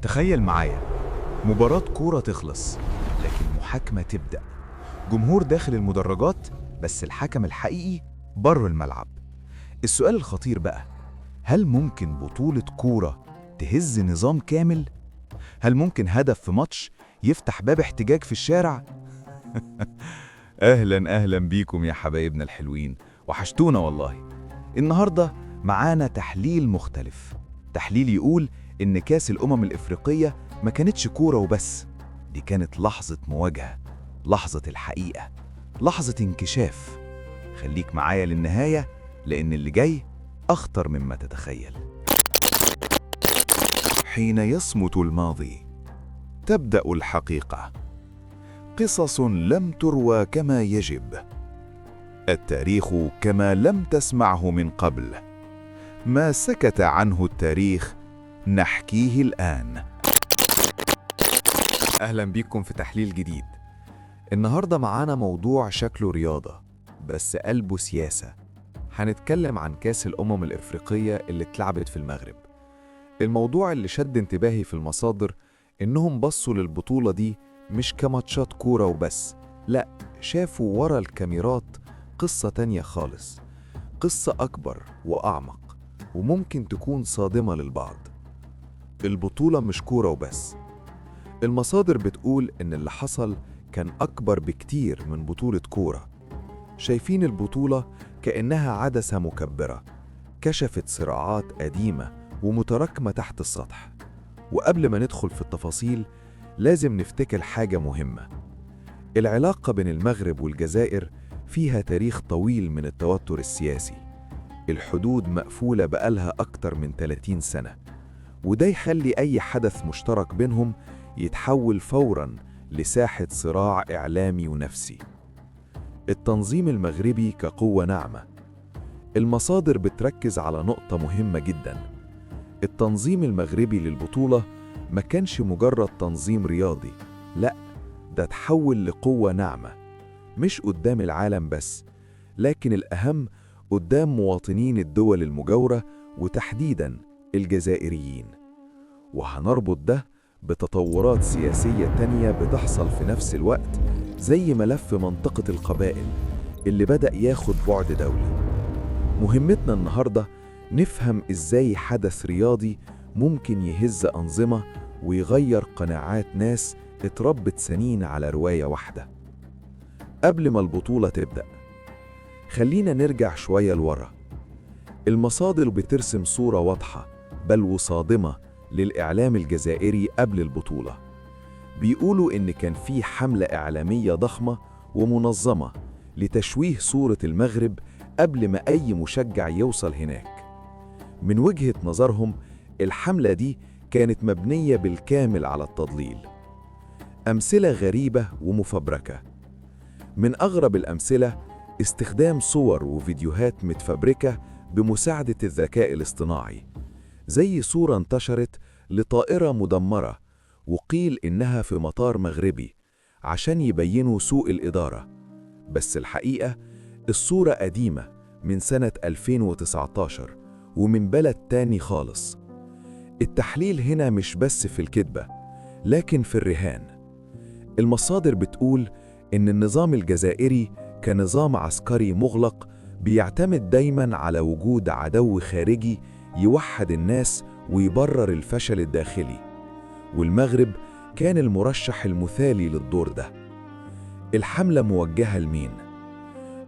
تخيل معايا مباراة كورة تخلص، لكن محاكمة تبدأ. جمهور داخل المدرجات، بس الحكم الحقيقي بره الملعب. السؤال الخطير بقى، هل ممكن بطولة كورة تهز نظام كامل؟ هل ممكن هدف في ماتش يفتح باب احتجاج في الشارع؟ أهلا بيكم يا حبايبنا الحلوين، وحشتونا والله. النهاردة معانا تحليل مختلف، تحليل يقول إن كأس الأمم الإفريقية ما كانتش كورة وبس، دي كانت لحظة مواجهة، لحظة الحقيقة، لحظة انكشاف. خليك معايا للنهاية، لأن اللي جاي أخطر مما تتخيل. حين يصمت الماضي تبدأ الحقيقة، قصص لم تروى كما يجب، التاريخ كما لم تسمعه من قبل، ما سكت عنه التاريخ نحكيه الآن. أهلا بيكم في تحليل جديد. النهاردة معانا موضوع شكله رياضة بس قلبه سياسة. هنتكلم عن كأس الأمم الإفريقية اللي اتلعبت في المغرب. الموضوع اللي شد انتباهي في المصادر إنهم بصوا للبطولة دي مش كماتشات كورة وبس، لأ، شافوا ورا الكاميرات قصة تانية خالص، قصة أكبر وأعمق وممكن تكون صادمة للبعض. البطولة مش كورة وبس. المصادر بتقول إن اللي حصل كان أكبر بكتير من بطولة كورة. شايفين البطولة كأنها عدسة مكبرة كشفت صراعات قديمة ومتراكمة تحت السطح. وقبل ما ندخل في التفاصيل لازم نفتكر حاجة مهمة. العلاقة بين المغرب والجزائر فيها تاريخ طويل من التوتر السياسي. الحدود مقفولة بقالها أكتر من 30 سنة، وده يخلي أي حدث مشترك بينهم يتحول فوراً لساحة صراع إعلامي ونفسي. التنظيم المغربي كقوة ناعمة. المصادر بتركز على نقطة مهمة جداً. التنظيم المغربي للبطولة ما كانش مجرد تنظيم رياضي، لأ، ده تحول لقوة ناعمة، مش قدام العالم بس، لكن الأهم قدام مواطنين الدول المجاورة وتحديداً الجزائريين. وهنربط ده بتطورات سياسية تانية بتحصل في نفس الوقت، زي ملف منطقة القبائل اللي بدأ ياخد بعد دولي. مهمتنا النهاردة نفهم إزاي حدث رياضي ممكن يهز أنظمة ويغير قناعات ناس اتربت سنين على رواية واحدة. قبل ما البطولة تبدأ، خلينا نرجع شوية لورا. المصادر بترسم صورة واضحة بل وصادمة للإعلام الجزائري قبل البطولة. بيقولوا إن كان في حملة إعلامية ضخمة ومنظمة لتشويه صورة المغرب قبل ما أي مشجع يوصل هناك. من وجهة نظرهم الحملة دي كانت مبنية بالكامل على التضليل. أمثلة غريبة ومفبركة. من أغرب الأمثلة استخدام صور وفيديوهات متفبركة بمساعدة الذكاء الاصطناعي، زي صورة انتشرت لطائرة مدمرة وقيل إنها في مطار مغربي عشان يبينوا سوء الإدارة، بس الحقيقة الصورة قديمة من سنة 2019 ومن بلد تاني خالص. التحليل هنا مش بس في الكذبة، لكن في الرهان. المصادر بتقول إن النظام الجزائري كنظام عسكري مغلق بيعتمد دايماً على وجود عدو خارجي يوحد الناس ويبرر الفشل الداخلي، والمغرب كان المرشح المثالي للدور ده. الحملة موجهة لمين؟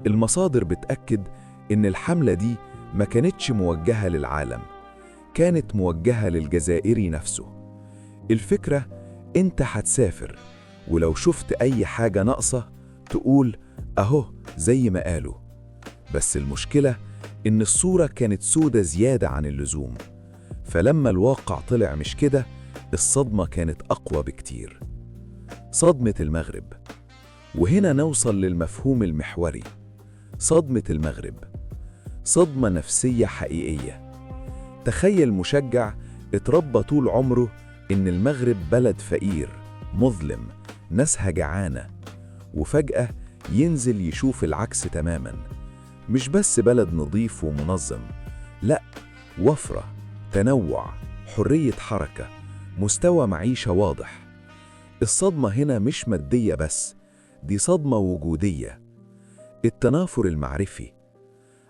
المصادر بتأكد إن الحملة دي ما كانتش موجهة للعالم، كانت موجهة للجزائري نفسه. الفكرة أنت هتسافر ولو شفت أي حاجة ناقصة تقول أهو زي ما قالوا، بس المشكلة إن الصورة كانت سودة زيادة عن اللزوم، فلما الواقع طلع مش كده الصدمة كانت أقوى بكتير. صدمة المغرب. وهنا نوصل للمفهوم المحوري. صدمة المغرب صدمة نفسية حقيقية. تخيل مشجع اتربى طول عمره إن المغرب بلد فقير مظلم ناسها جعانة، وفجأة ينزل يشوف العكس تماماً. مش بس بلد نظيف ومنظم، لأ، وفرة، تنوع، حرية حركة، مستوى معيشة واضح. الصدمة هنا مش مادية بس، دي صدمة وجودية. التنافر المعرفي،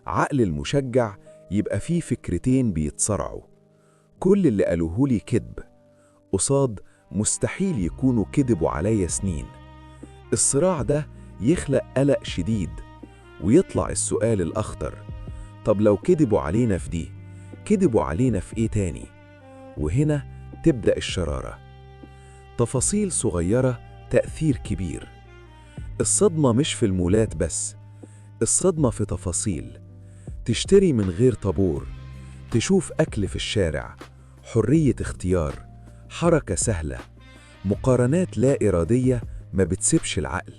عقل المشجع يبقى فيه فكرتين بيتصارعوا، كل اللي قالوهولي كذب قصاد مستحيل يكونوا كذبوا عليا سنين. الصراع ده يخلق قلق شديد، ويطلع السؤال الأخطر: طب لو كذبوا علينا في دي، كذبوا علينا في إيه تاني؟ وهنا تبدأ الشرارة. تفاصيل صغيرة تأثير كبير. الصدمة مش في المولات بس، الصدمة في تفاصيل. تشتري من غير طابور، تشوف أكل في الشارع، حرية اختيار، حركة سهلة، مقارنات لا إرادية ما بتسيبش العقل،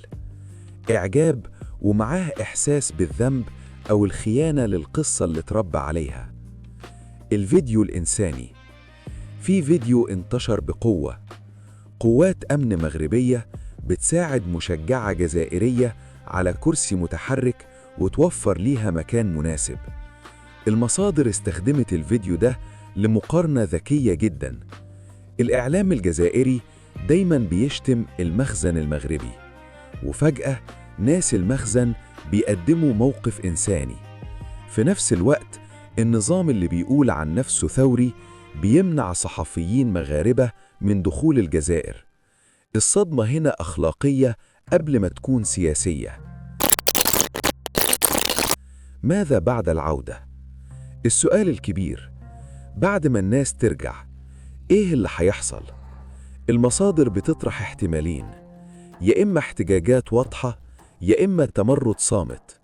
إعجاب ومعاه إحساس بالذنب أو الخيانة للقصة اللي اتربى عليها. الفيديو الإنساني، في فيديو انتشر بقوة، قوات أمن مغربية بتساعد مشجعة جزائرية على كرسي متحرك وتوفر ليها مكان مناسب. المصادر استخدمت الفيديو ده لمقارنة ذكية جدا. الإعلام الجزائري دايما بيشتم المخزن المغربي، وفجأة ناس المخزن بيقدموا موقف إنساني. في نفس الوقت النظام اللي بيقول عن نفسه ثوري بيمنع صحفيين مغاربة من دخول الجزائر. الصدمة هنا أخلاقية قبل ما تكون سياسية. ماذا بعد العودة؟ السؤال الكبير، بعد ما الناس ترجع إيه اللي هيحصل؟ المصادر بتطرح احتمالين، يا إما احتجاجات واضحة، يا إما تمرد صامت.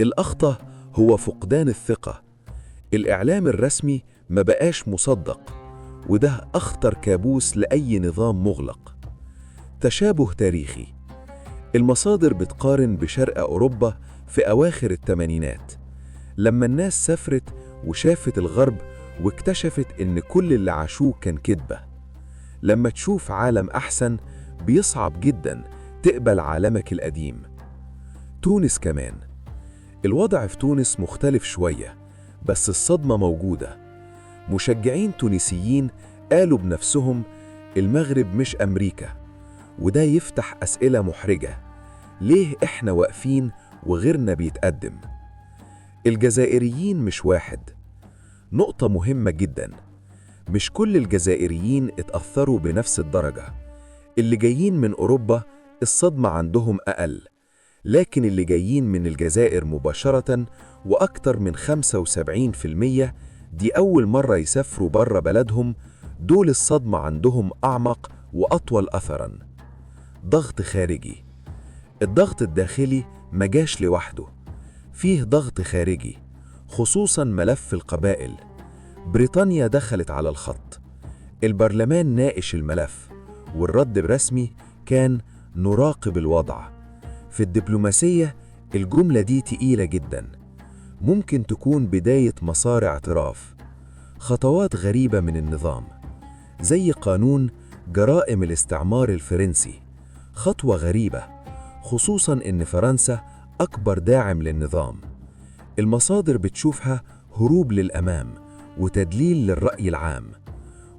الأخطر هو فقدان الثقة. الإعلام الرسمي ما بقاش مصدق، وده أخطر كابوس لأي نظام مغلق. تشابه تاريخي، المصادر بتقارن بشرق أوروبا في أواخر الثمانينات، لما الناس سافرت وشافت الغرب واكتشفت إن كل اللي عاشوه كان كذبة. لما تشوف عالم أحسن بيصعب جدا تقبل عالمك القديم. تونس كمان، الوضع في تونس مختلف شوية، بس الصدمة موجودة. مشجعين تونسيين قالوا بنفسهم المغرب مش أمريكا، وده يفتح أسئلة محرجة. ليه إحنا واقفين وغيرنا بيتقدم؟ الجزائريين مش واحد. نقطة مهمة جدا، مش كل الجزائريين اتأثروا بنفس الدرجة. اللي جايين من أوروبا الصدمة عندهم أقل، لكن اللي جايين من الجزائر مباشرة وأكتر من 75% دي أول مرة يسافروا بره بلدهم، دول الصدمة عندهم أعمق وأطول أثراً. ضغط خارجي، الضغط الداخلي مجاش لوحده، فيه ضغط خارجي، خصوصاً ملف القبائل. بريطانيا دخلت على الخط، البرلمان ناقش الملف، والرد الرسمي كان نراقب الوضع. في الدبلوماسية الجملة دي تقيلة جدا، ممكن تكون بداية مسار اعتراف. خطوات غريبة من النظام زي قانون جرائم الاستعمار الفرنسي، خطوة غريبة خصوصا إن فرنسا أكبر داعم للنظام. المصادر بتشوفها هروب للأمام وتدليل للرأي العام.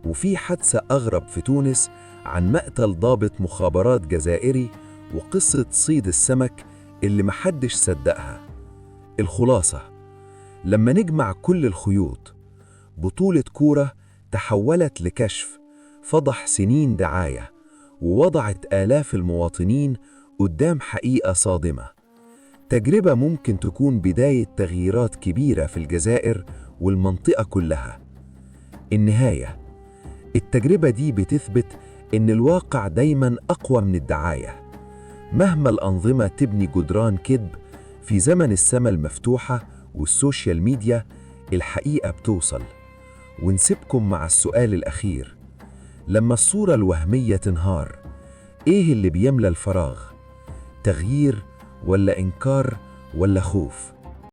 وفي حادثة أغرب في تونس عن مقتل ضابط مخابرات جزائري وقصة صيد السمك اللي محدش صدقها. الخلاصة، لما نجمع كل الخيوط، بطولة كورة تحولت لكشف فضح سنين دعاية ووضعت آلاف المواطنين قدام حقيقة صادمة. تجربة ممكن تكون بداية تغييرات كبيرة في الجزائر والمنطقة كلها. النهاية، التجربة دي بتثبت إن الواقع دايماً أقوى من الدعاية. مهما الأنظمة تبني جدران كذب، في زمن السما المفتوحة والسوشيال ميديا الحقيقة بتوصل. ونسيبكم مع السؤال الأخير، لما الصورة الوهمية تنهار، إيه اللي بيملى الفراغ؟ تغيير ولا إنكار ولا خوف؟